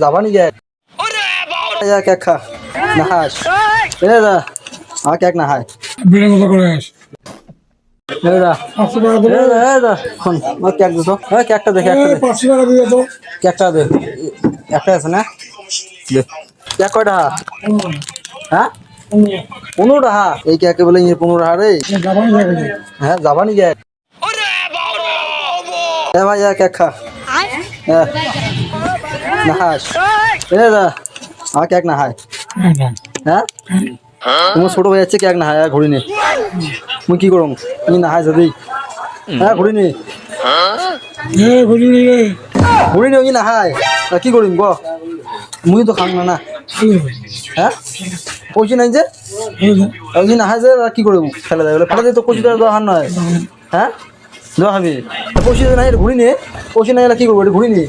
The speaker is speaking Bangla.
যাবানি গে কেক খা না হাস এ দা আমার কেক না হায় বিড়ের মতো করে আস এ দা এ দা শোন আমার কেক দিছো কেকটা দেখে একটা দে 500 টাকা দিয়ে তো কেকটা দে একটা আছে না দে কেক কয়টা হ্যাঁ 15 টাকা এই কেকে বলে 15 টাকা রে জাপানি থাকে হ্যাঁ যাবানি গে এ ভাই কেক খা না হাস এ দা আমার কেক না হায় হ্যাঁ তোমার ছোট ভাই যাচ্ছে কেক না হায় ঘুরি নে মুই কি করম তুমি না হায় যদি হ্যাঁ ঘুরি নে ঘুরি রে ঘুরি নে না হায় কি করিম গ মুই তো খাম না না হ্যাঁ পয়সা নাই যে ওই না হায় যে কি করবো ফেলে দেয় ফেলে দিয়ে তো পয়সা দেওয়া নয় হ্যাঁ দেওয়া হবে পয়সা নাই ঘুরি নে পয়সা নাই কি করবো ঘুরি নে